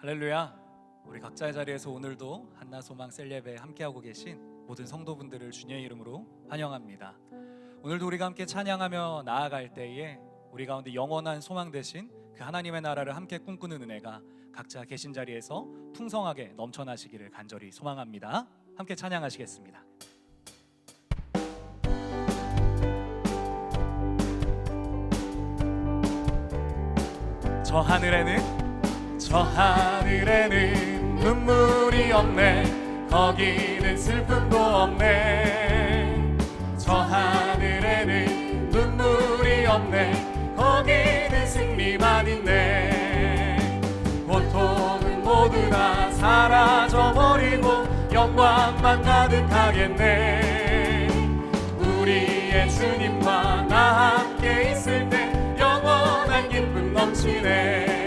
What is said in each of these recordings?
할렐루야. 우리 각자의 자리에서 오늘도 한나소망 셀예배에 함께하고 계신 모든 성도분들을 주님의 이름으로 환영합니다. 오늘도 우리가 함께 찬양하며 나아갈 때에 우리 가운데 영원한 소망 되신 그 하나님의 나라를 함께 꿈꾸는 은혜가 각자 계신 자리에서 풍성하게 넘쳐나시기를 간절히 소망합니다. 함께 찬양하시겠습니다. 저 하늘에는 눈물이 없네. 거기는 슬픔도 없네. 저 하늘에는 눈물이 없네. 거기는 승리만 있네. 고통은 모두 다 사라져버리고 영광만 가득하겠네. 우리의 주님과 나 함께 있을 때 영원한 기쁨 넘치네.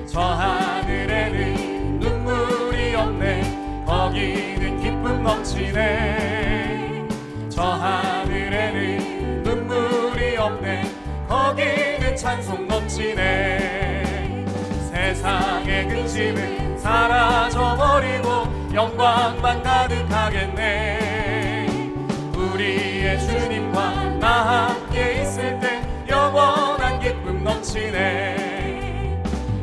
저 하늘에는 눈물이 없네. 거기는 기쁨 넘치네. 저 하늘에는 눈물이 없네. 거기는 찬송 넘치네. 세상의 근심은 사라져버리고 영광만 가득하겠네. 우리의 주님과 나 함께 있을 때 영원한 기쁨 넘치네.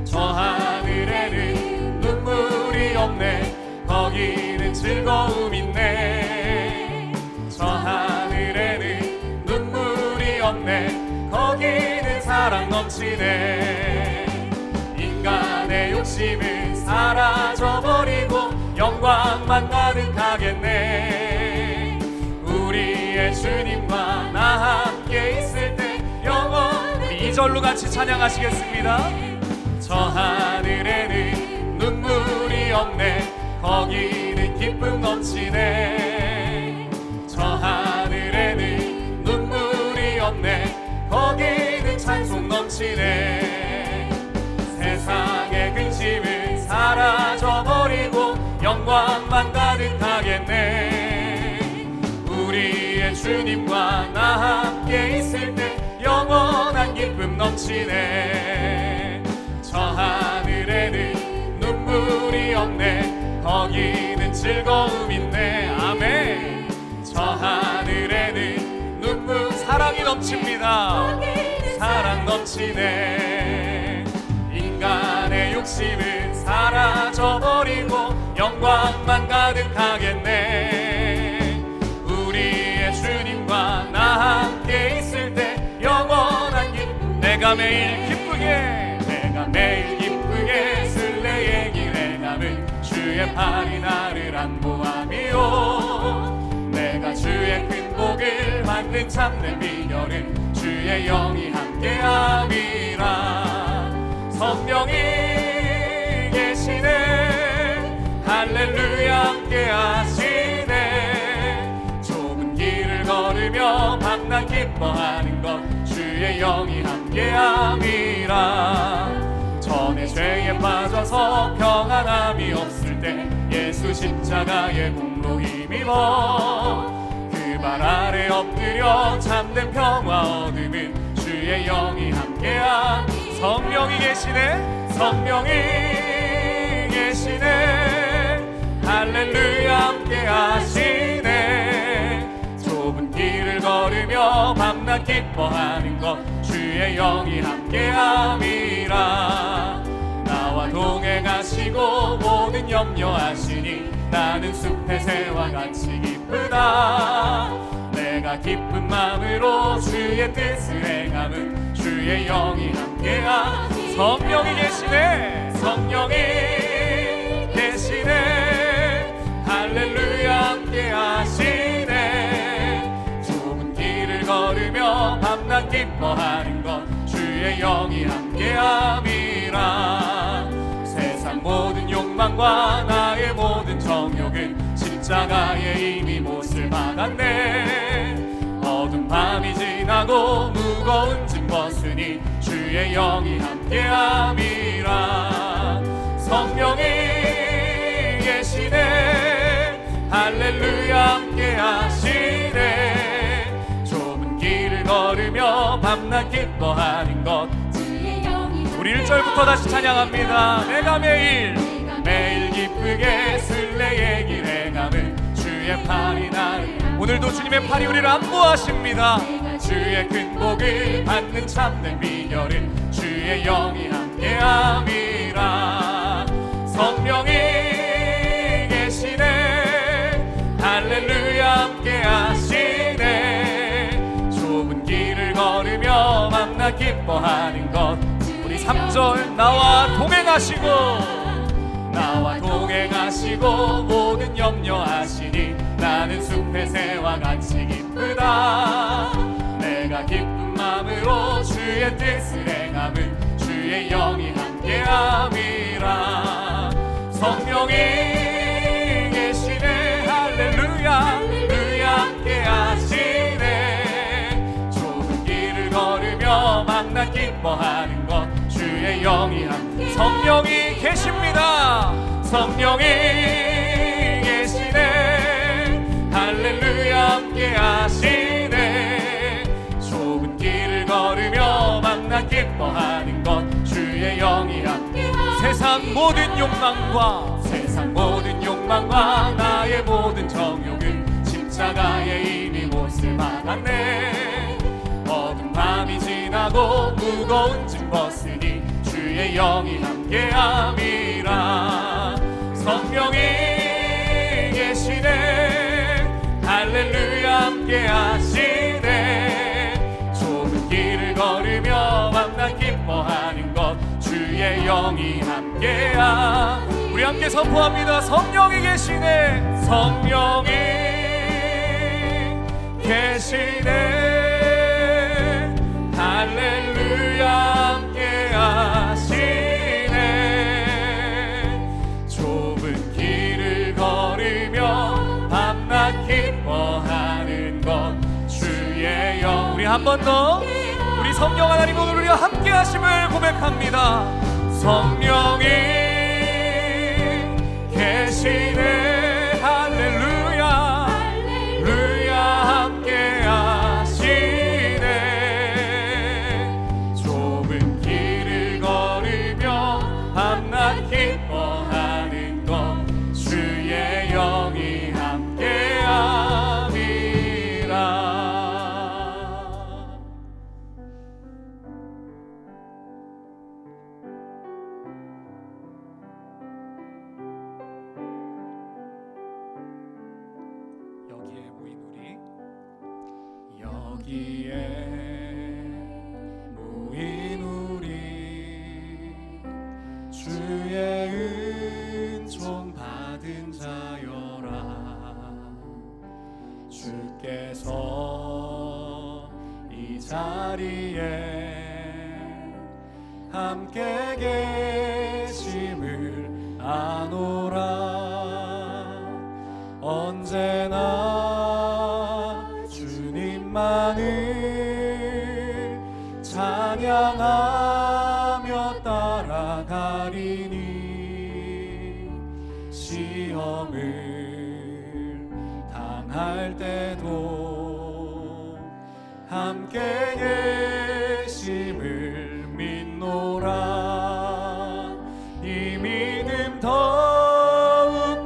저 하늘에는 눈물이 없네. 거기는 즐거움 있네. 저 하늘에는 눈물이 없네. 거기는 사랑 넘치네. 인간의 욕심은 사라져버리고 영광만 가득하겠네. 우리의 주님과 나 함께 있을 때 영원. 우리 2절로 같이 찬양하시겠습니다. 저 하늘에는 눈물이 없네. 거기는 기쁨 넘치네. 저 하늘에는 눈물이 없네. 거기는 찬송 넘치네. 세상의 근심은 사라져버리고 영광만 가득하겠네. 우리의 주님과 나 함께 있을 때 영원한 기쁨 넘치네. 저 하늘에는 눈물이 없네. 거기는 즐거움 있네. 아멘. 저 하늘에는 눈물 사랑이 넘칩니다. 사랑 넘치네. 인간의 욕심은 사라져버리고 영광만 가득하겠네. 우리의 주님과 나 함께 있을 때 영원한 기쁨. 내가 매일 기쁘게 순례의 길에 가는 주의 팔이 나를 안보하며, 내가 주의 큰 복을 받는 참된 비결은 주의 영이 함께함이라. 성령이 계시네. 할렐루야 함께하시네. 좁은 길을 걸으며 밤낮 기뻐하는 것 주의 영이 함께함이라. 전에 죄에 빠져서 평안함이 없을 때 예수 십자가의 공로 힘입어 그 발 아래 엎드려 참된 평화 얻음은 주의 영이 함께함. 성령이 계시네. 성령이 계시네. 할렐루야 함께하시네. 좁은 길을 걸으며 밤낮 기뻐하는 것 주의 영이 함께함이라. 나와 동행하시고 모든 염려하시니 나는 숲의 새와 같이 기쁘다. 내가 기쁜 마음으로 주의 뜻을 행함은 주의 영이 함께함. 성령이 계시네. 성령이 계시네. 할렐루야 함께하시네. 좁은 길을 걸으며 밤낮 기뻐하는 것 주의 영이 함께함이라. 세상 모든 욕망과 나의 모든 정욕은 십자가에 이미 못을 박았네. 어두운 밤이 지나고 무거운 짐 벗으니 주의 영이 함께함이라. 성령이 계시네. 할렐루야 함께하시네. 좁은 길을 걸으며 밤낮 기뻐하는 것 주의 영이 우리를 1절부터 다시 찬양합니다. 내가 매일 기쁘게 술래의 길 행함은 주의 팔이 나를. 오늘도 주님의 팔이 우리를 안보하십니다. 주의 큰 복을 받는 참된 비결은 주의 영이 함께함이라. 성령이 계시네, 할렐루야 함께하시네. 좁은 길을 걸으며 만나 기뻐하는 것. 우리 3절 나와 동행하시고 모든 염려하시니 나는 숲의 새와 같이 기쁘다. 내가 기쁜 마음으로 주의 뜻을 행함은 주의 영이 함께함이라. 성령이 계시네, 할렐루야 함께하시네. 좁은 길을 걸으며 만나 기뻐하는 것 주의 영이 성령이 계십니다. 성령이 계시네, 할렐루야 함께하시네. 좁은 길을 걸으며 만나 기뻐하는 것 주의 영이 세상 모든 욕망과 나의 모든 정욕은 십자가에 이미 못을 박았네. 어두운 밤이 지나고 무거운 짐 벗으니 주의 영이 함께함이라. 성령이 계시네, 할렐루야 함께하시네. 좁은 길을 걸으며 만나 기뻐하는 것 주의 영이 함께함. 우리 함께 선포합니다. 성령이 계시네, 성령이 계시네, 할렐루야 함께하시네. 좁은 길을 걸으며 밤낮 기뻐하는 것 주의 영. 우리 한 번 더 우리 성령 하나님 오늘 우리와 함께하심을 고백합니다. 성령이 계시네, 할렐루야 함께하시네. 좁은 길을 걸으며 밤낮 기뻐하는 것 주의 영이 함께함이라. 여기에 모인 우리 주의 은총 받은 자여라. 주께서 이 자리에 함께 계심을 아노라. 언제나 주님만을 찬양하며 따라가리니. 시험을 당할 때도 함께 계심을 믿노라. 이 믿음 더욱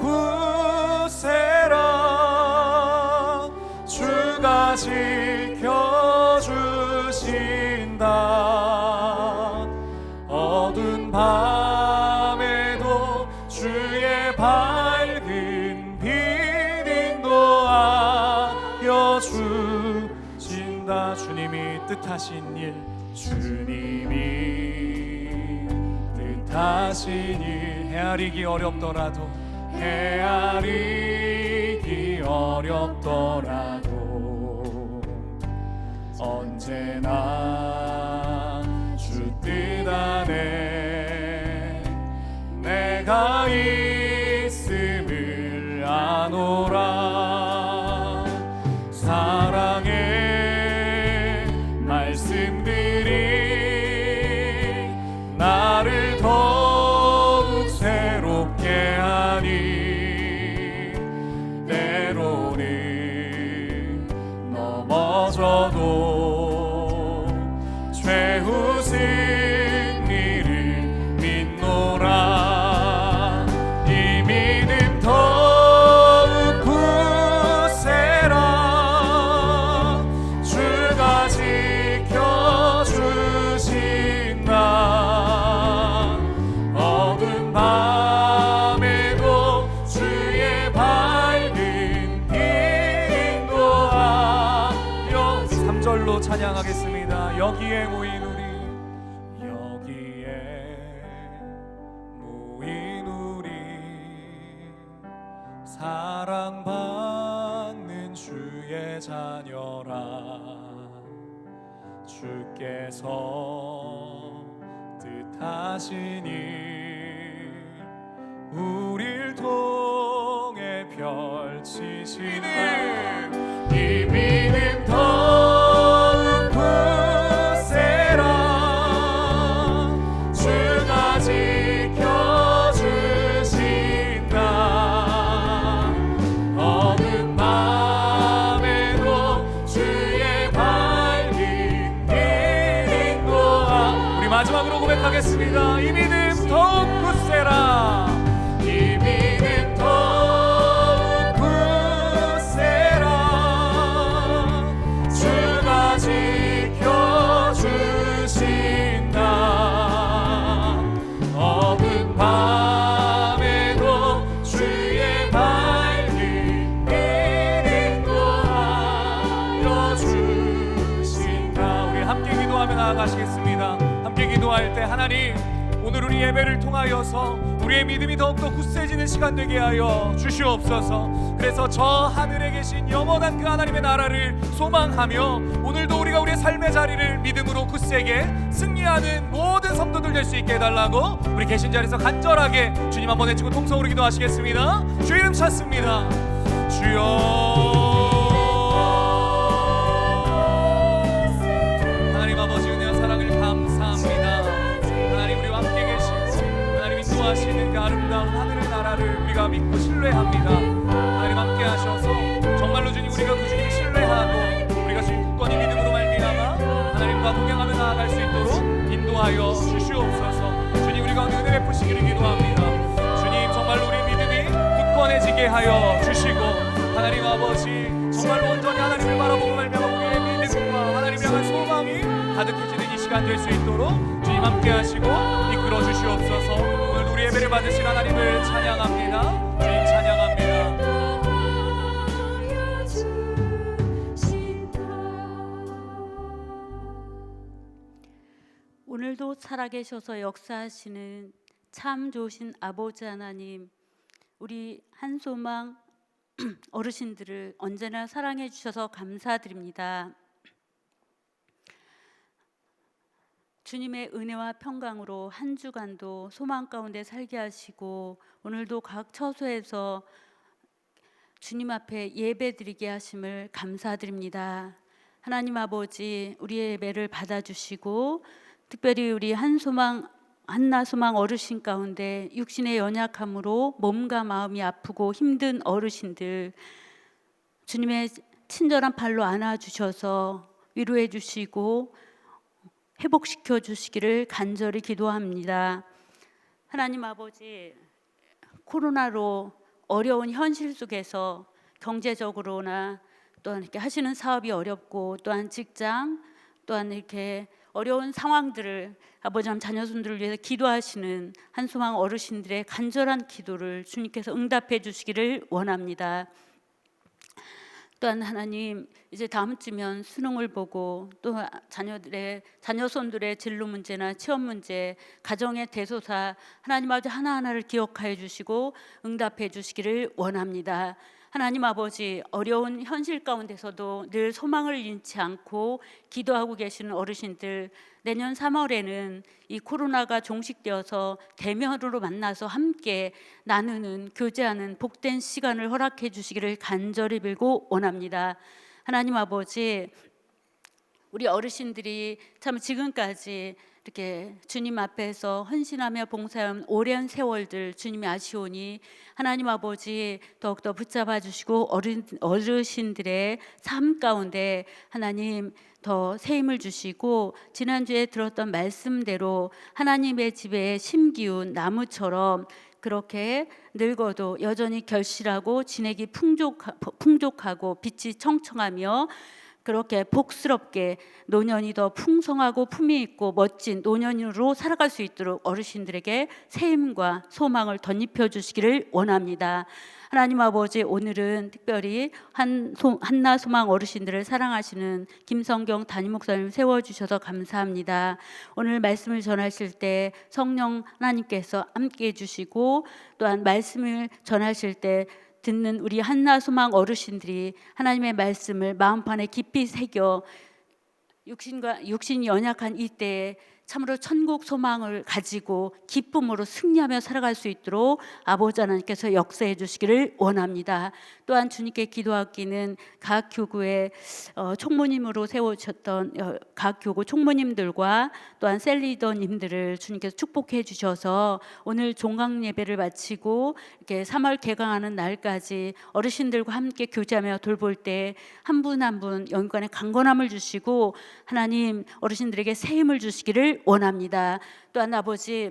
굳세라. 주가 지켜주신다. 어두운 밤에도 주의 밝은 빛 인도하여 주신다. 주님이 뜻하신 일, 주님이 뜻하신 일, 헤아리기 어렵더라도 언제나 주 뜻 안에 내가 있음을 아노라. 사랑의 말씀들이 나를 더욱 새롭게 하니. 때로는 넘어져도 최후 승리를 힘으로 찬양하겠습니다. 여기에 모인 우리, 사랑받는 주의 자녀라. 주께서 뜻하시니 우릴 통해 펼치시는 이 믿음 더욱 굳세라. 주가 지켜주신다. 어두운 밤에도 주의 밝은 길 인도하. 우리 마지막으로 고백하겠습니다. 이 믿음 더욱 굳세라. 이 믿음 더욱 굳세라. 주가 지켜주신다. 어두운 밤에도 주의 밝은 길 인도하여 주신다. 우리 함께 기도하며 나아가시겠습니다. 함께 기도할 때 하나님, 오늘 우리 예배를 통하여서 우리의 믿음이 더욱더 굳세지는 시간 되게 하여 주시옵소서. 그래서 저 하늘에 계신 영원한 그 하나님의 나라를 소망하며 오늘도 우리가 우리의 삶의 자리를 믿음으로 굳세게 승리하는 모든 성도들 될 수 있게 해달라고 우리 계신 자리에서 간절하게 주님 한번 외치고 통성으로 기도하시겠습니다. 주 이름 찾습니다. 주여. 하나님 아버지 은혜와 사랑을 감사합니다. 하나님 우리와 함께 계시고 하나님 인도하시는 그 아름다운 하늘의 나라를 우리가 믿고 신뢰합니다. 하나님 함께 하셔서 정말로 주님, 우리가 그 주님을 신뢰하고 우리가 주님 굳건히 믿음으로 말미암아 하나님과 동행하며 나아갈 수 있도록 인도하여 주시옵소서. 주님, 우리 가운데 은혜 베푸시기를 기도합니다. 주님, 정말로 우리 믿음이 굳건해지게 하여 주시고 하나님 아버지 정말로 온전히 하나님을 바라보고 말미암아 우리의 믿음과 하나님 향한 소망이 가득해지는 이 시간 될 수 있도록 주님 함께 하시고 이끌어 주시옵소서. 오늘 우리 예배를 받으신 하나님을 찬양합니다. 주님 찬양합니다. 오늘도 살아계셔서 역사하시는 참 좋으신 아버지 하나님, 우리 한소망 어르신들을 언제나 사랑해 주셔서 감사드립니다. 주님의 은혜와 평강으로 한 주간도 소망 가운데 살게 하시고 오늘도 각 처소에서 주님 앞에 예배드리게 하심을 감사드립니다. 하나님 아버지, 우리의 예배를 받아주시고 특별히 우리 한나소망 어르신 가운데 육신의 연약함으로 몸과 마음이 아프고 힘든 어르신들 주님의 친절한 발로 안아주셔서 위로해 주시고 회복시켜 주시기를 간절히 기도합니다. 하나님 아버지, 코로나로 어려운 현실 속에서 경제적으로나 또한 이렇게 하시는 사업이 어렵고 또한 직장 또한 이렇게 어려운 상황들을 아버지 자녀손들을 위해서 기도하시는 한소망 어르신들의 간절한 기도를 주님께서 응답해 주시기를 원합니다. 또한 하나님, 이제 다음 주면 수능을 보고 또 자녀손들의 진로 문제나 취업 문제, 가정의 대소사 하나님 아버지 하나하나를 기억하여 주시고 응답해 주시기를 원합니다. 하나님 아버지, 어려운 현실 가운데서도 늘 소망을 잃지 않고 기도하고 계시는 어르신들, 내년 3월에는 이 코로나가 종식되어서 대면으로 만나서 함께 나누는, 교제하는 복된 시간을 허락해 주시기를 간절히 빌고 원합니다. 하나님 아버지, 우리 어르신들이 참 지금까지 이렇게 주님 앞에서 헌신하며 봉사한 오랜 세월들 주님이 아시오니 하나님 아버지 더욱더 붙잡아 주시고 어르신들의 삶 가운데 하나님 더 새 힘을 주시고 지난주에 들었던 말씀대로 하나님의 집에 심기운 나무처럼 그렇게 늙어도 여전히 결실하고 진액이 풍족하고 빛이 청청하며 그렇게 복스럽게 노년이 더 풍성하고 품위 있고 멋진 노년으로 살아갈 수 있도록 어르신들에게 새 힘과 소망을 덧입혀 주시기를 원합니다. 하나님 아버지, 오늘은 특별히 한나 소망 어르신들을 사랑하시는 김성경 담임 목사님 세워주셔서 감사합니다. 오늘 말씀을 전하실 때 성령 하나님께서 함께해 주시고, 또한 말씀을 전하실 때 듣는 우리 한나 소망 어르신들이 하나님의 말씀을 마음판에 깊이 새겨 육신이 연약한 이때에 참으로 천국 소망을 가지고 기쁨으로 승리하며 살아갈 수 있도록 아버지 하나님께서 역사해 주시기를 원합니다. 또한 주님께 기도하기는 각 교구의 총무님으로 세우셨던 각 교구 총무님들과 또한 셀리더님들을 주님께서 축복해 주셔서 오늘 종강 예배를 마치고 이렇게 3월 개강하는 날까지 어르신들과 함께 교제하며 돌볼 때 한 분 한 분 영육간에 강건함을 주시고 하나님 어르신들에게 새 힘을 주시기를 원합니다. 또한 아버지,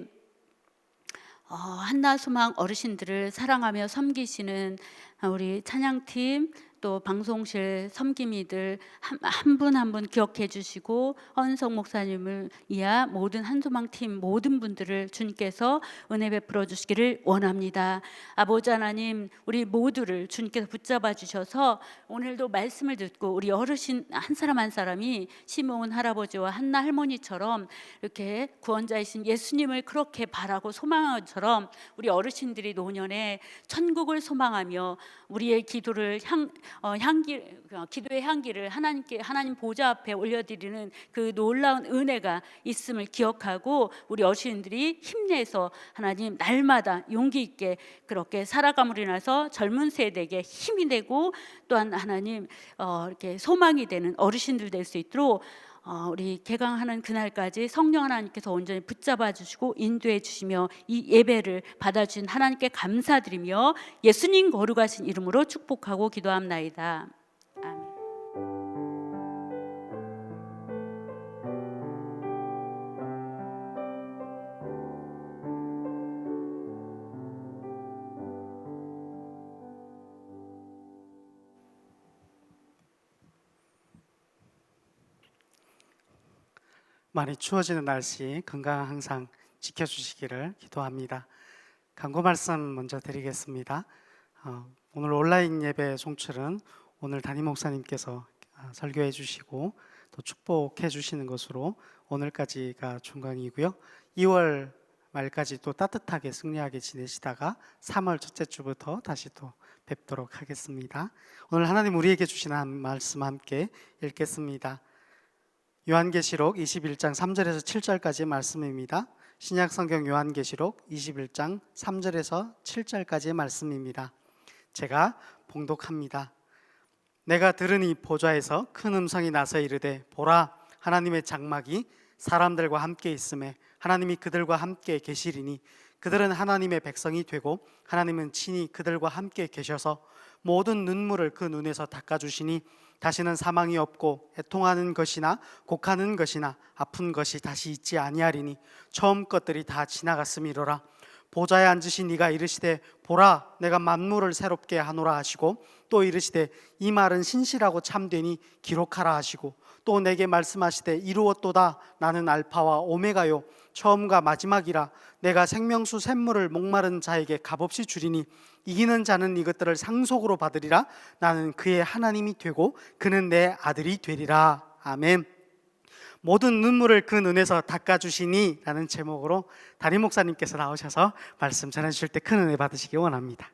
한나 소망 어르신들을 사랑하며 섬기시는 우리 찬양팀, 또 방송실 섬김이들 한 분 한 분 기억해 주시고, 헌성 목사님을 이하 모든 한소망팀 모든 분들을 주님께서 은혜 베풀어 주시기를 원합니다. 아버지 하나님, 우리 모두를 주님께서 붙잡아 주셔서 오늘도 말씀을 듣고 우리 어르신 한 사람 한 사람이 시몬 할아버지와 한나 할머니처럼 이렇게 구원자이신 예수님을 그렇게 바라고 소망한 것처럼 우리 어르신들이 노년에 천국을 소망하며 우리의 기도를 기도의 향기를 하나님 보좌 앞에 올려드리는 그 놀라운 은혜가 있음을 기억하고 우리 어르신들이 힘내서 하나님 날마다 용기 있게 그렇게 살아감으로 인해서 젊은 세대에게 힘이 되고, 또한 하나님 이렇게 소망이 되는 어르신들 될 수 있도록 우리 개강하는 그날까지 성령 하나님께서 온전히 붙잡아 주시고 인도해 주시며 이 예배를 받아주신 하나님께 감사드리며 예수님 거룩하신 이름으로 축복하고 기도합나이다. 아멘. 많이 추워지는 날씨 건강 항상 지켜주시기를 기도합니다. 간구 말씀 먼저 드리겠습니다. 오늘 온라인 예배 송출은 오늘 담임 목사님께서 설교해 주시고 또 축복해 주시는 것으로 오늘까지가 중간이고요. 2월 말까지 또 따뜻하게 승리하게 지내시다가 3월 첫째 주부터 다시 또 뵙도록 하겠습니다. 오늘 하나님 우리에게 주시는 말씀 함께 읽겠습니다. 요한계시록 21장 3절에서 7절까지의 말씀입니다. 신약성경 요한계시록 21장 3절에서 7절까지의 말씀입니다. 제가 봉독합니다. 내가 들으니 보좌에서 큰 음성이 나서 이르되, 보라, 하나님의 장막이 사람들과 함께 있음에 하나님이 그들과 함께 계시리니 그들은 하나님의 백성이 되고 하나님은 친히 그들과 함께 계셔서 모든 눈물을 그 눈에서 닦아주시니 다시는 사망이 없고 애통하는 것이나 곡하는 것이나 아픈 것이 다시 있지 아니하리니 처음 것들이 다 지나갔음이로라. 보좌에 앉으신 이가 이르시되, 보라, 내가 만물을 새롭게 하노라 하시고, 또 이르시되 이 말은 신실하고 참되니 기록하라 하시고, 또 내게 말씀하시되 이루었도다. 나는 알파와 오메가요 처음과 마지막이라. 내가 생명수 샘물을 목마른 자에게 값없이 주리니 이기는 자는 이것들을 상속으로 받으리라. 나는 그의 하나님이 되고 그는 내 아들이 되리라. 아멘. 모든 눈물을 그 눈에서 닦아주시니 라는 제목으로 담임 목사님께서 나오셔서 말씀 전해주실 때 큰 은혜 받으시기 원합니다.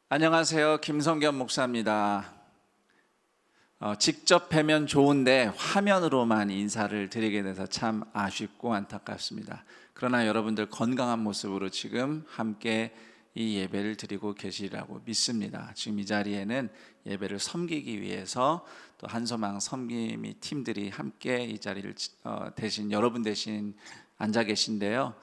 안녕하세요. 김성겸 목사입니다. 직접 뵈면 좋은데 화면으로만 인사를 드리게 돼서 참 아쉽고 안타깝습니다. 그러나 여러분들 건강한 모습으로 지금 함께 이 예배를 드리고 계시리라고 믿습니다. 지금 이 자리에는 예배를 섬기기 위해서 또 한소망 섬김이 팀들이 함께 이 자리를 대신 여러분 대신 앉아 계신데요.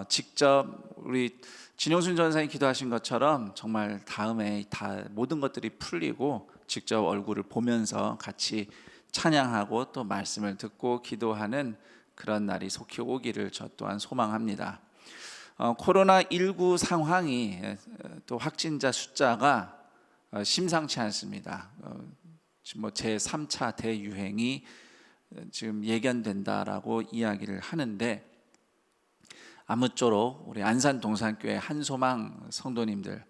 직접 우리 진용순 전사님 기도하신 것처럼 정말 다음에 다 모든 것들이 풀리고 직접 얼굴을 보면서 같이 찬양하고 또 말씀을 듣고 기도하는 그런 날이 속히 오기를 저 또한 소망합니다. 코로나19 상황이 또 확진자 숫자가 심상치 않습니다. 지금 뭐 제3차 대유행이 지금 예견된다라고 이야기를 하는데, 아무쪼록 우리 안산 동산교회 한소망 성도님들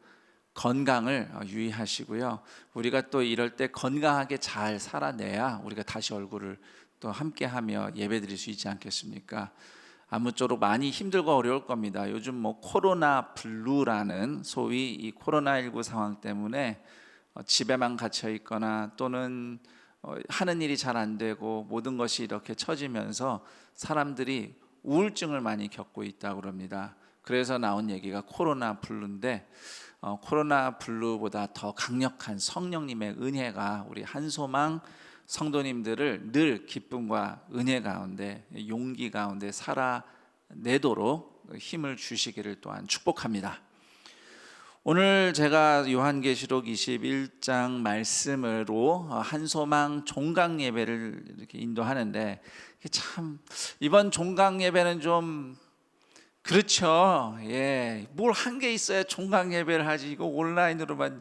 건강을 유의하시고요. 우리가 또 이럴 때 건강하게 잘 살아내야 우리가 다시 얼굴을 또 함께하며 예배드릴 수 있지 않겠습니까? 아무쪼록 많이 힘들고 어려울 겁니다. 요즘 뭐 코로나 블루라는 소위 이 코로나19 상황 때문에 집에만 갇혀 있거나 또는 하는 일이 잘 안 되고 모든 것이 이렇게 처지면서 사람들이 우울증을 많이 겪고 있다고 그럽니다. 그래서 나온 얘기가 코로나 블루인데, 코로나 블루보다 더 강력한 성령님의 은혜가 우리 한소망 성도님들을 늘 기쁨과 은혜 가운데, 용기 가운데 살아내도록 힘을 주시기를 또한 축복합니다. 오늘 제가 요한계시록 21장 말씀으로 한소망 종강 예배를 이렇게 인도하는데, 참 이번 종강 예배는 좀 그렇죠. 뭘 한 게 있어야 종강 예배를 하지, 이거 온라인으로만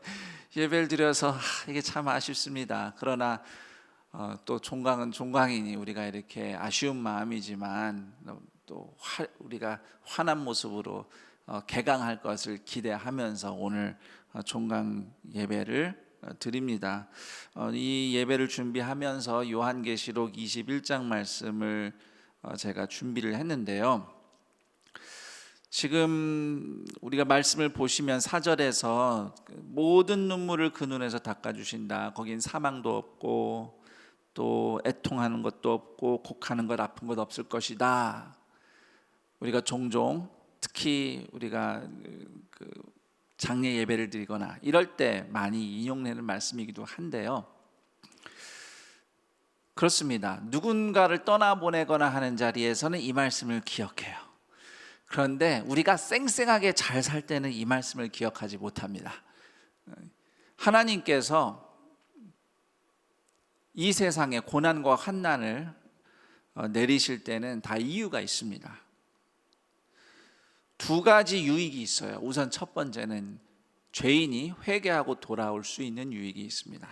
예배를 드려서 이게 참 아쉽습니다. 그러나 또 종강은 종강이니 우리가 이렇게 아쉬운 마음이지만 또 우리가 환한 모습으로 개강할 것을 기대하면서 오늘 종강 예배를 드립니다. 이 예배를 준비하면서 요한계시록 21장 말씀을 제가 준비를 했는데요. 지금 우리가 말씀을 보시면 4절에서 모든 눈물을 그 눈에서 닦아주신다. 거긴 사망도 없고 또 애통하는 것도 없고 곡하는 것 아픈 것 없을 것이다. 우리가 종종 특히 우리가 장례 예배를 드리거나 이럴 때 많이 인용되는 말씀이기도 한데요. 그렇습니다. 누군가를 떠나보내거나 하는 자리에서는 이 말씀을 기억해요. 그런데 우리가 쌩쌩하게 잘 살 때는 이 말씀을 기억하지 못합니다. 하나님께서 이 세상에 고난과 환난을 내리실 때는 다 이유가 있습니다. 두 가지 유익이 있어요. 우선 첫 번째는 죄인이 회개하고 돌아올 수 있는 유익이 있습니다.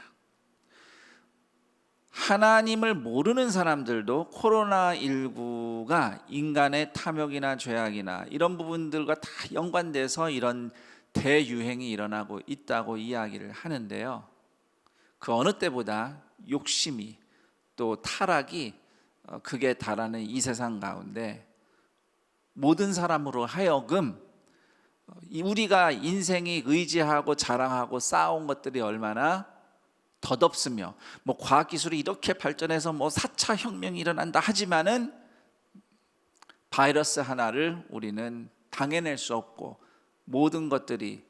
하나님을 모르는 사람들도 코로나19가 인간의 탐욕이나 죄악이나 이런 부분들과 다 연관돼서 이런 대유행이 일어나고 있다고 이야기를 하는데요. 그 어느 때보다 욕심이 또 타락이 극에 달하는 이 세상 가운데 모든 사람으로 하여금 우리가 인생이 의지하고 자랑하고 쌓아온 것들이 얼마나 덧없으며 뭐 과학기술이 이렇게 발전해서 뭐 4차 혁명이 일어난다 하지만은 바이러스 하나를 우리는 당해낼 수 없고 모든 것들이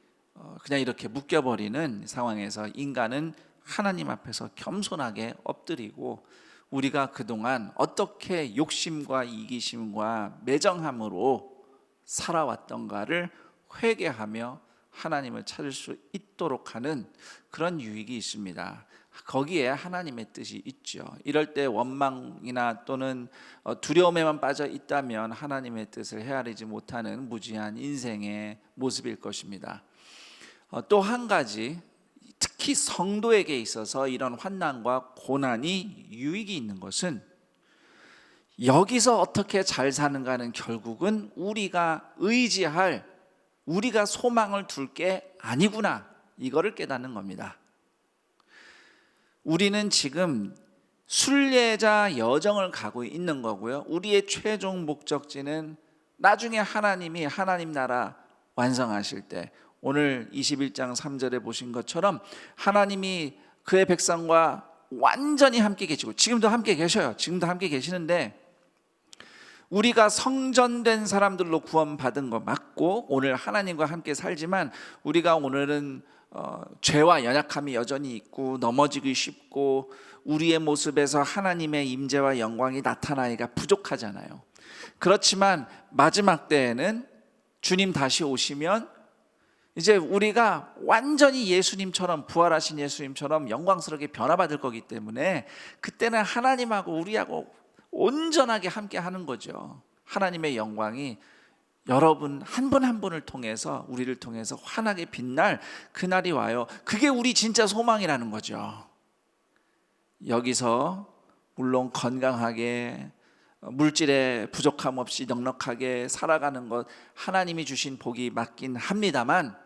그냥 이렇게 묶여버리는 상황에서 인간은 하나님 앞에서 겸손하게 엎드리고 우리가 그동안 어떻게 욕심과 이기심과 매정함으로 살아왔던가를 회개하며 하나님을 찾을 수 있도록 하는 그런 유익이 있습니다. 거기에 하나님의 뜻이 있죠. 이럴 때 원망이나 또는 두려움에만 빠져 있다면 하나님의 뜻을 헤아리지 못하는 무지한 인생의 모습일 것입니다. 또 한 가지, 특히 성도에게 있어서 이런 환난과 고난이 유익이 있는 것은 여기서 어떻게 잘 사는가는 결국은 우리가 의지할, 우리가 소망을 둘 게 아니구나, 이거를 깨닫는 겁니다. 우리는 지금 순례자 여정을 가고 있는 거고요. 우리의 최종 목적지는 나중에 하나님이 하나님 나라 완성하실 때, 오늘 21장 3절에 보신 것처럼 하나님이 그의 백성과 완전히 함께 계시고 지금도 함께 계셔요. 지금도 함께 계시는데 우리가 성전된 사람들로 구원받은 거 맞고 오늘 하나님과 함께 살지만 우리가 오늘은 죄와 연약함이 여전히 있고 넘어지기 쉽고 우리의 모습에서 하나님의 임재와 영광이 나타나기가 부족하잖아요. 그렇지만 마지막 때에는 주님 다시 오시면 이제 우리가 완전히 예수님처럼, 부활하신 예수님처럼 영광스럽게 변화받을 거기 때문에 그때는 하나님하고 우리하고 온전하게 함께 하는 거죠. 하나님의 영광이 여러분 한 분 한 분을 통해서, 우리를 통해서 환하게 빛날 그날이 와요. 그게 우리 진짜 소망이라는 거죠. 여기서 물론 건강하게, 물질의 부족함 없이 넉넉하게 살아가는 것, 하나님이 주신 복이 맞긴 합니다만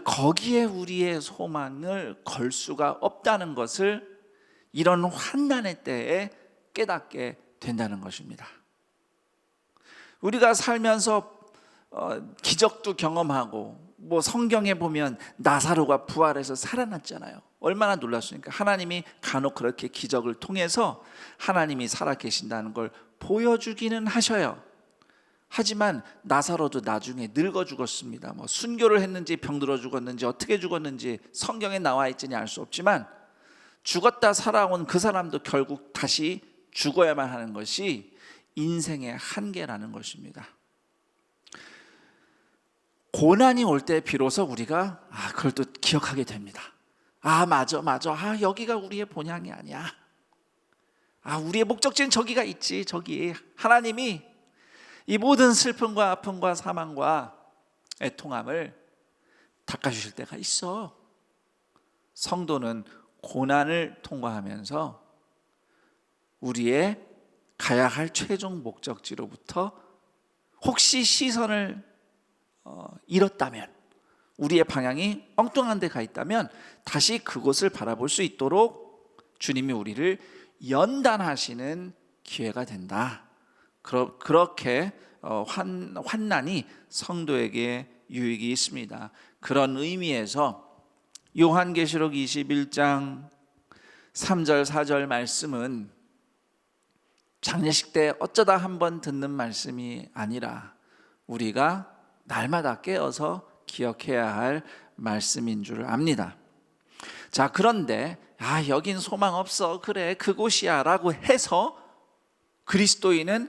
거기에 우리의 소망을 걸 수가 없다는 것을 이런 환난의 때에 깨닫게 된다는 것입니다. 우리가 살면서 기적도 경험하고, 뭐 성경에 보면 나사로가 부활해서 살아났잖아요. 얼마나 놀랐습니까? 하나님이 간혹 그렇게 기적을 통해서 하나님이 살아계신다는 걸 보여주기는 하셔요. 하지만 나사로도 나중에 늙어 죽었습니다. 뭐 순교를 했는지 병들어 죽었는지 어떻게 죽었는지 성경에 나와 있지는 알 수 없지만, 죽었다 살아온 그 사람도 결국 다시 죽어야만 하는 것이 인생의 한계라는 것입니다. 고난이 올 때 비로소 우리가 그걸 또 기억하게 됩니다. 맞아. 여기가 우리의 본향이 아니야. 우리의 목적지는 저기가 있지. 저기 하나님이 이 모든 슬픔과 아픔과 사망과 애통함을 닦아주실 때가 있어. 성도는 고난을 통과하면서 우리의 가야 할 최종 목적지로부터 혹시 시선을 잃었다면, 우리의 방향이 엉뚱한 데 가 있다면 다시 그곳을 바라볼 수 있도록 주님이 우리를 연단하시는 기회가 된다. 그렇게 환난이 성도에게 유익이 있습니다. 그런 의미에서 요한계시록 21장 3절 4절 말씀은 장례식 때 어쩌다 한번 듣는 말씀이 아니라 우리가 날마다 깨어서 기억해야 할 말씀인 줄 압니다. 자, 그런데 여긴 소망 없어, 그래 그곳이야 라고 해서 그리스도인은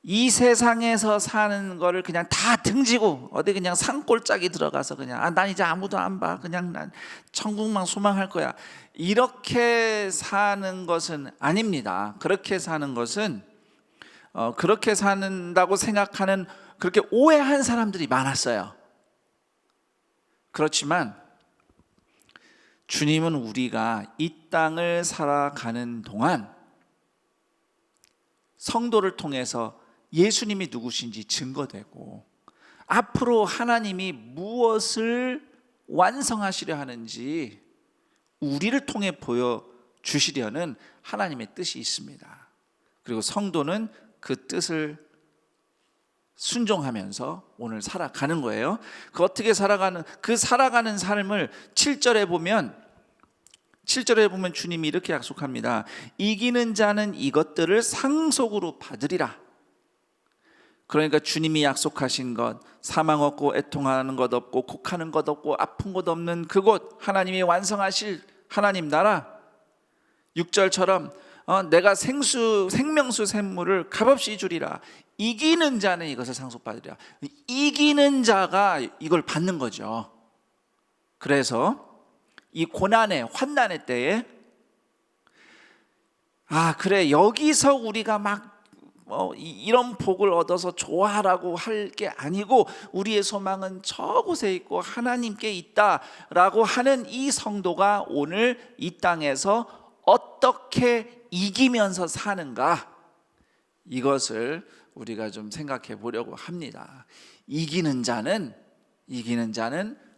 이 세상에서 사는 거를 그냥 다 등지고 어디 그냥 산골짜기 들어가서 그냥 난 이제 아무도 안 봐, 그냥 난 천국만 소망할 거야, 이렇게 사는 것은 아닙니다. 그렇게 사는 것은 그렇게 산다고 생각하는, 그렇게 오해한 사람들이 많았어요. 그렇지만 주님은 우리가 이 땅을 살아가는 동안 성도를 통해서 예수님이 누구신지 증거되고, 앞으로 하나님이 무엇을 완성하시려 하는지 우리를 통해 보여주시려는 하나님의 뜻이 있습니다. 그리고 성도는 그 뜻을 순종하면서 오늘 살아가는 거예요. 그 어떻게 살아가는, 그 살아가는 삶을 7절에 보면 주님이 이렇게 약속합니다. 이기는 자는 이것들을 상속으로 받으리라. 그러니까 주님이 약속하신 것, 사망 없고 애통하는 것 없고 곡하는 것 없고 아픈 것 없는 그곳, 하나님이 완성하실 하나님 나라, 6절처럼 내가 생명수 샘물을 값없이 주리라. 이기는 자는 이것을 상속받으리라. 이기는 자가 이걸 받는 거죠. 그래서 이 고난의 환난의 때에 그래 여기서 우리가 막 이런 복을 얻어서 좋아라고 할 게 아니고 우리의 소망은 저곳에 있고 하나님께 있다라고 하는 이 성도가 오늘 이 땅에서 어떻게 이기면서 사는가, 이것을 우리가 좀 생각해 보려고 합니다. 이기는 자는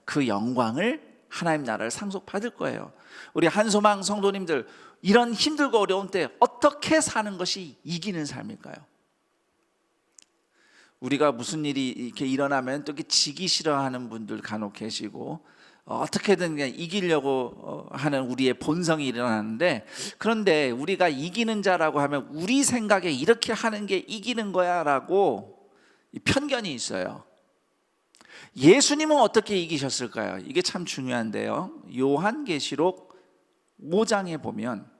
그 영광을, 하나님 나라를 상속받을 거예요. 우리 한소망 성도님들, 이런 힘들고 어려운 때 어떻게 사는 것이 이기는 삶일까요? 우리가 무슨 일이 이렇게 일어나면 또 이렇게 지기 싫어하는 분들 간혹 계시고, 어떻게든 그냥 이기려고 하는 우리의 본성이 일어나는데, 그런데 우리가 이기는 자라고 하면 우리 생각에 이렇게 하는 게 이기는 거야 라고 편견이 있어요. 예수님은 어떻게 이기셨을까요? 이게 참 중요한데요. 요한계시록 5장에 보면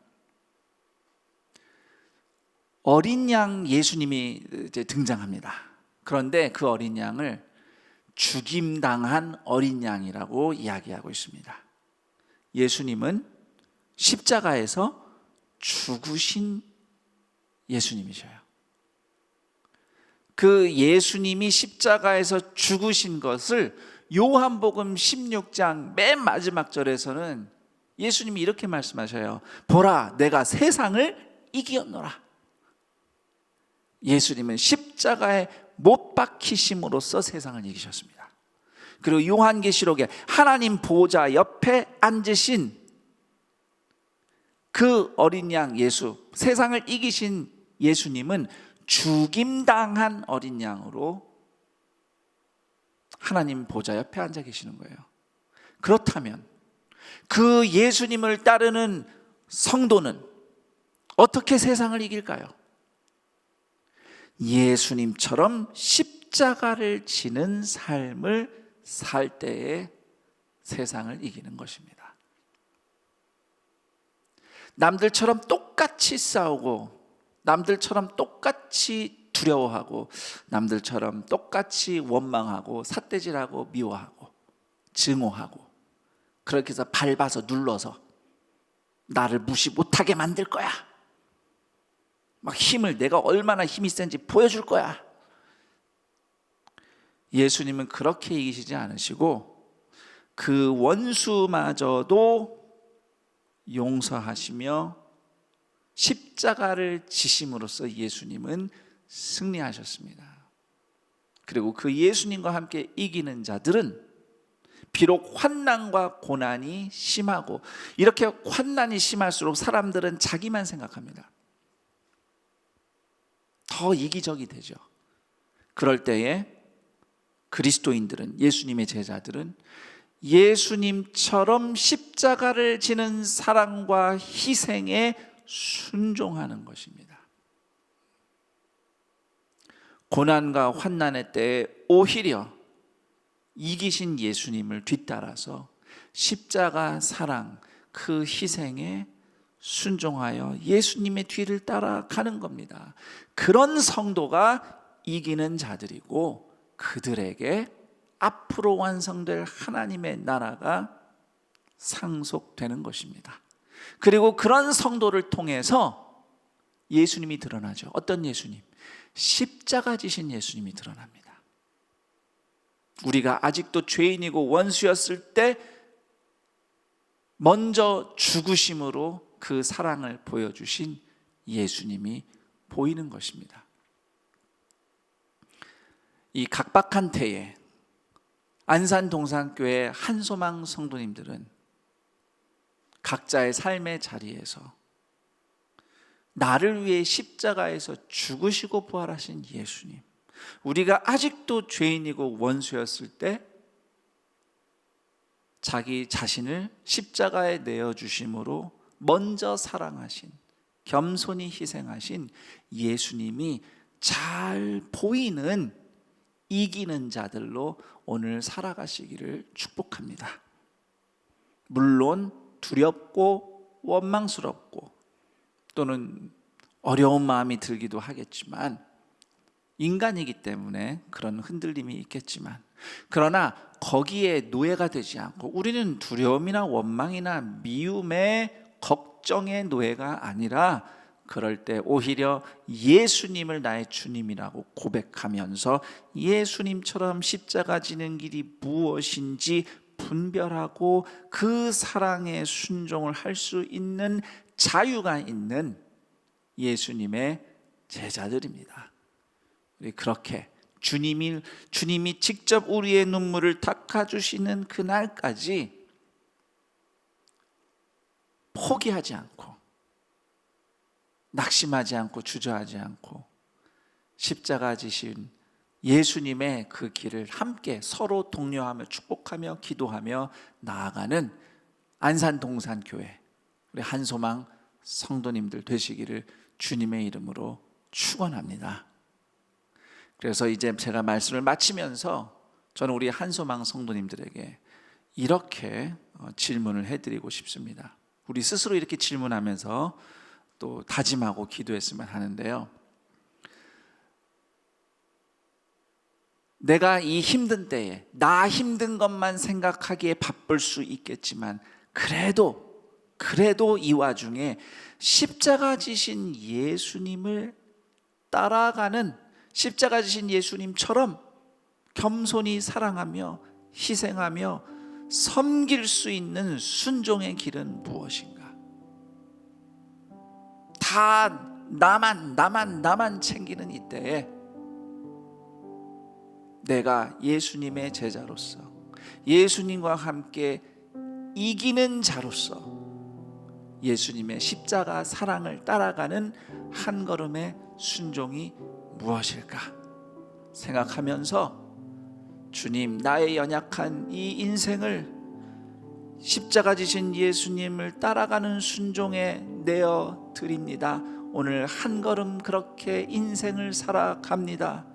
어린 양 예수님이 이제 등장합니다. 그런데 그 어린 양을 죽임당한 어린 양이라고 이야기하고 있습니다. 예수님은 십자가에서 죽으신 예수님이셔요. 그 예수님이 십자가에서 죽으신 것을 요한복음 16장 맨 마지막 절에서는 예수님이 이렇게 말씀하셔요. 보라, 내가 세상을 이기었노라. 예수님은 십자가에 못 박히심으로써 세상을 이기셨습니다. 그리고 요한계시록에 하나님 보좌 옆에 앉으신 그 어린 양 예수, 세상을 이기신 예수님은 죽임당한 어린 양으로 하나님 보좌 옆에 앉아 계시는 거예요. 그렇다면 그 예수님을 따르는 성도는 어떻게 세상을 이길까요? 예수님처럼 십자가를 지는 삶을 살 때에 세상을 이기는 것입니다. 남들처럼 똑같이 싸우고, 남들처럼 똑같이 두려워하고, 남들처럼 똑같이 원망하고 삿대질하고 미워하고 증오하고, 그렇게 해서 밟아서 눌러서 나를 무시 못하게 만들 거야. 막 힘을, 내가 얼마나 힘이 센지 보여줄 거야. 예수님은 그렇게 이기시지 않으시고 그 원수마저도 용서하시며 십자가를 지심으로써 예수님은 승리하셨습니다. 그리고 그 예수님과 함께 이기는 자들은 비록 환난과 고난이 심하고, 이렇게 환난이 심할수록 사람들은 자기만 생각합니다. 더 이기적이 되죠. 그럴 때에 그리스도인들은, 예수님의 제자들은 예수님처럼 십자가를 지는 사랑과 희생에 순종하는 것입니다. 고난과 환난의 때에 오히려 이기신 예수님을 뒤따라서 십자가 사랑, 그 희생에 순종하여 예수님의 뒤를 따라가는 겁니다. 그런 성도가 이기는 자들이고, 그들에게 앞으로 완성될 하나님의 나라가 상속되는 것입니다. 그리고 그런 성도를 통해서 예수님이 드러나죠. 어떤 예수님? 십자가 지신 예수님이 드러납니다. 우리가 아직도 죄인이고 원수였을 때 먼저 죽으심으로 그 사랑을 보여주신 예수님이 보이는 것입니다. 이 각박한 때에 안산동산교회 한소망 성도님들은 각자의 삶의 자리에서 나를 위해 십자가에서 죽으시고 부활하신 예수님, 우리가 아직도 죄인이고 원수였을 때 자기 자신을 십자가에 내어주심으로 먼저 사랑하신, 겸손히 희생하신 예수님이 잘 보이는 이기는 자들로 오늘 살아가시기를 축복합니다. 물론 두렵고 원망스럽고 또는 어려운 마음이 들기도 하겠지만, 인간이기 때문에 그런 흔들림이 있겠지만, 그러나 거기에 노예가 되지 않고, 우리는 두려움이나 원망이나 미움의 걱정의 노예가 아니라, 그럴 때 오히려 예수님을 나의 주님이라고 고백하면서 예수님처럼 십자가 지는 길이 무엇인지 분별하고 그 사랑에 순종을 할 수 있는 자유가 있는 예수님의 제자들입니다. 우리 그렇게 주님이 직접 우리의 눈물을 닦아주시는 그날까지 포기하지 않고, 낙심하지 않고, 주저하지 않고, 십자가 지신 예수님의 그 길을 함께 서로 독려하며 축복하며 기도하며 나아가는 안산동산교회 우리 한소망 성도님들 되시기를 주님의 이름으로 축원합니다. 그래서 이제 제가 말씀을 마치면서 저는 우리 한소망 성도님들에게 이렇게 질문을 해드리고 싶습니다. 우리 스스로 이렇게 질문하면서 또 다짐하고 기도했으면 하는데요. 내가 이 힘든 때에 나 힘든 것만 생각하기에 바쁠 수 있겠지만, 그래도 이 와중에 십자가 지신 예수님을 따라가는, 십자가 지신 예수님처럼 겸손히 사랑하며 희생하며 섬길 수 있는 순종의 길은 무엇인가? 다 나만 챙기는 이때에 내가 예수님의 제자로서 예수님과 함께 이기는 자로서 예수님의 십자가 사랑을 따라가는 한 걸음의 순종이 무엇일까 생각하면서 주님, 나의 연약한 이 인생을 십자가 지신 예수님을 따라가는 순종에 내어 드립니다. 오늘 한 걸음 그렇게 인생을 살아갑니다.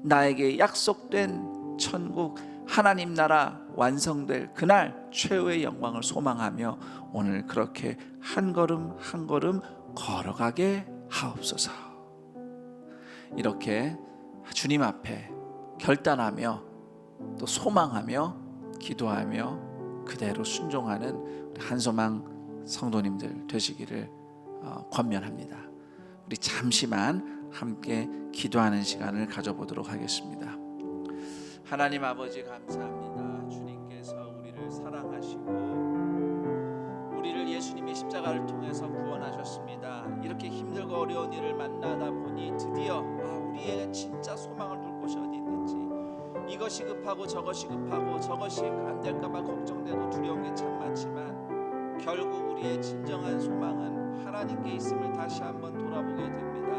나에게 약속된 천국 하나님 나라 완성될 그날 최후의 영광을 소망하며 오늘 그렇게 한 걸음 한 걸음 걸어가게 하옵소서. 이렇게 주님 앞에 결단하며 또 소망하며 기도하며 그대로 순종하는 우리 한소망 성도님들 되시기를 권면합니다. 우리 잠시만 함께 기도하는 시간을 가져보도록 하겠습니다. 하나님 아버지 감사합니다. 주님께서 우리를 사랑하시고 우리를 예수님의 십자가를 통해서 구원하셨습니다. 이렇게 힘들고 어려운 일을 만나다 보니 드디어 우리의 진짜 소망을 둘 곳이 어디 있는지, 이것이 급하고 저것이 급하고 저것이 안 될까봐 걱정되고 두려운 게 참 많지만 결국 우리의 진정한 소망은 하나님께 있음을 다시 한번 돌아보게 됩니다.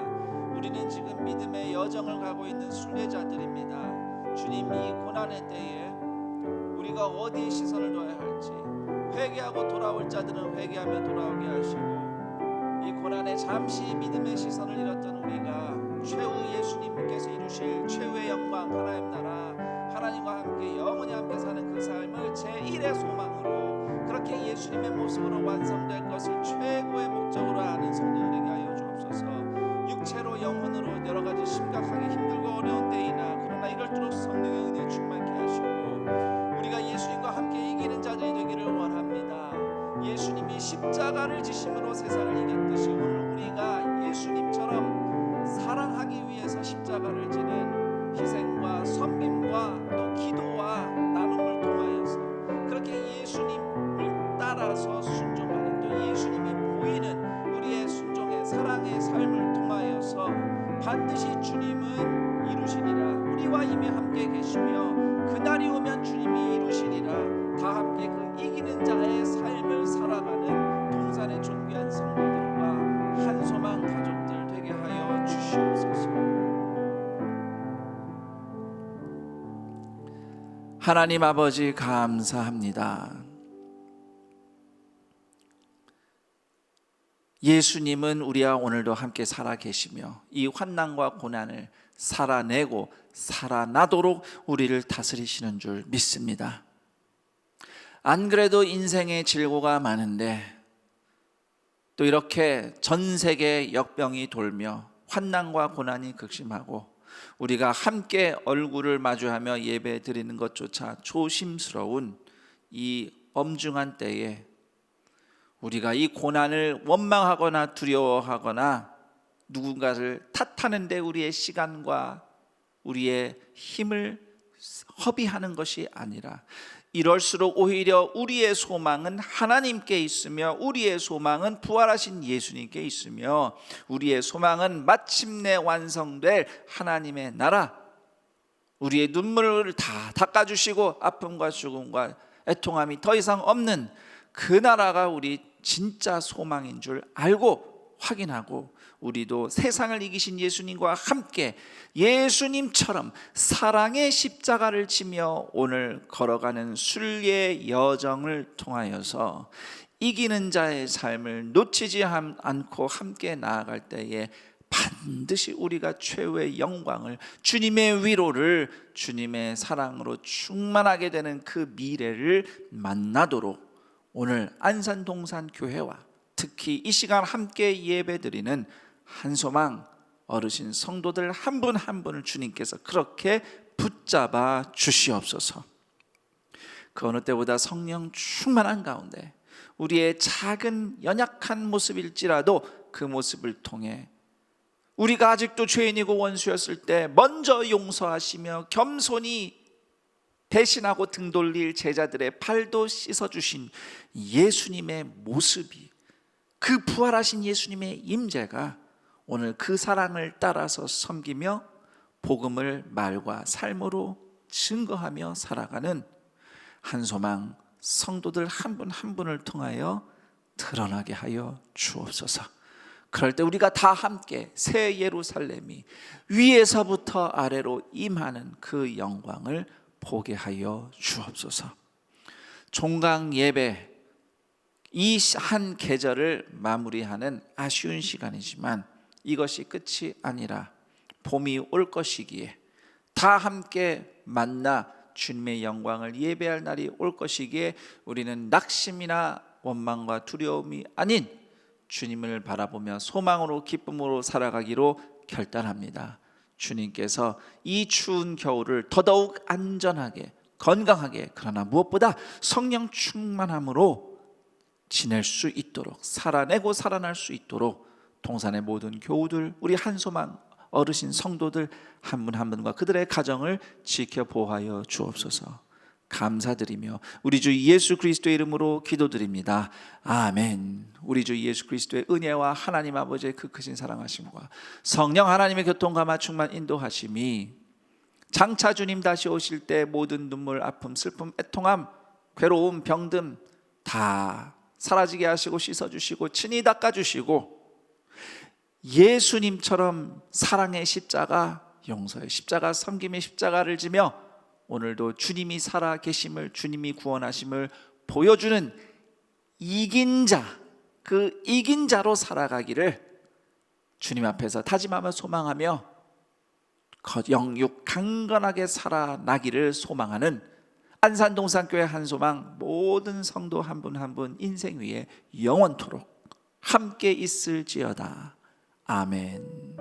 우리는 지금 믿음의 여정을 가고 있는 순례자들입니다. 주님, 이 고난의 때에 우리가 어디에 시선을 둬야 할지, 회개하고 돌아올 자들은 회개하며 돌아오게 하시고, 이 고난에 잠시 믿음의 시선을 잃었던 우리가 최후 예수님께서 이루실 최후의 영광 하나님 나라, 하나님과 함께 영원히 함께 사는 그 삶을 제1의 소망으로 그렇게 예수님의 모습으로 완성될 것을 최고의 목적으로 아는 성도들에게 하여 주옵소서. 육체로 영혼으로 여러 가지 심각하게 힘들고 어려운 때이나 그러나 이럴수록 성령의 은혜 충만케 하시고 우리가 예수님과 함께 이기는 자들이 되기를 원합니다. 예수님이 십자가를 지심으로 세상을 이겼듯이 오늘 우리가 예수님처럼 사랑하기 위해서 십자가를 지는 희생과 섬김과 또 기도와 나눔을 통하여서 그렇게 예수님을 따라서 순종하는, 또 예수님이 보이는 우리의 순종의 사랑의 삶을 통하여서 반드시 주님은 이루시리라. 우리와 이미 함께 계시며 그날이 오면 주님이 이루시리라. 다 함께 그 이기는 자의 삶을 살아가는 동산의 존귀한 성도들과 한소망 가족들 되게 하여 주시옵소서. 하나님 아버지 감사합니다. 예수님은 우리와 오늘도 함께 살아 계시며 이 환난과 고난을 살아내고 살아나도록 우리를 다스리시는 줄 믿습니다. 안 그래도 인생의 질고가 많은데 또 이렇게 전 세계 역병이 돌며 환난과 고난이 극심하고 우리가 함께 얼굴을 마주하며 예배 드리는 것조차 조심스러운 이 엄중한 때에 우리가 이 고난을 원망하거나 두려워하거나 누군가를 탓하는 데 우리의 시간과 우리의 힘을 허비하는 것이 아니라 이럴수록 오히려 우리의 소망은 하나님께 있으며 우리의 소망은 부활하신 예수님께 있으며 우리의 소망은 마침내 완성될 하나님의 나라, 우리의 눈물을 다 닦아주시고 아픔과 죽음과 애통함이 더 이상 없는 그 나라가 우리 진짜 소망인 줄 알고 확인하고 우리도 세상을 이기신 예수님과 함께 예수님처럼 사랑의 십자가를 지며 오늘 걸어가는 순례의 여정을 통하여서 이기는 자의 삶을 놓치지 않고 함께 나아갈 때에 반드시 우리가 최후의 영광을, 주님의 위로를, 주님의 사랑으로 충만하게 되는 그 미래를 만나도록 오늘 안산동산 교회와 특히 이 시간 함께 예배드리는 한소망 어르신 성도들 한 분 한 분을 주님께서 그렇게 붙잡아 주시옵소서. 그 어느 때보다 성령 충만한 가운데 우리의 작은 연약한 모습일지라도 그 모습을 통해 우리가 아직도 죄인이고 원수였을 때 먼저 용서하시며 겸손히 대신하고 등 돌릴 제자들의 발도 씻어주신 예수님의 모습이, 그 부활하신 예수님의 임재가 오늘 그 사랑을 따라서 섬기며 복음을 말과 삶으로 증거하며 살아가는 한소망 성도들 한 분 한 분을 통하여 드러나게 하여 주옵소서. 그럴 때 우리가 다 함께 새 예루살렘이 위에서부터 아래로 임하는 그 영광을 보게 하여 주옵소서. 종강 예배 이 한 계절을 마무리하는 아쉬운 시간이지만 이것이 끝이 아니라 봄이 올 것이기에 다 함께 만나 주님의 영광을 예배할 날이 올 것이기에 우리는 낙심이나 원망과 두려움이 아닌 주님을 바라보며 소망으로 기쁨으로 살아가기로 결단합니다. 주님께서 이 추운 겨울을 더더욱 안전하게 건강하게, 그러나 무엇보다 성령 충만함으로 지낼 수 있도록, 살아내고 살아날 수 있도록 동산의 모든 교우들, 우리 한소망 어르신 성도들 한 분 한 분과 그들의 가정을 지켜 보호하여 주옵소서. 감사드리며 우리 주 예수 그리스도의 이름으로 기도드립니다. 아멘. 우리 주 예수 그리스도의 은혜와 하나님 아버지의 그 크신 사랑하심과 성령 하나님의 교통감화 충만 인도하심이 장차 주님 다시 오실 때 모든 눈물, 아픔, 슬픔, 애통함, 괴로움, 병듦 다 사라지게 하시고 씻어주시고 친히 닦아주시고 예수님처럼 사랑의 십자가, 용서의 십자가, 섬김의 십자가를 지며 오늘도 주님이 살아 계심을, 주님이 구원하심을 보여주는 이긴 자, 그 이긴 자로 살아가기를 주님 앞에서 다짐하며 소망하며 영육 강건하게 살아나기를 소망하는 안산동산교회 한소망 모든 성도 한 분 한 분 인생 위에 영원토록 함께 있을지어다. 아멘.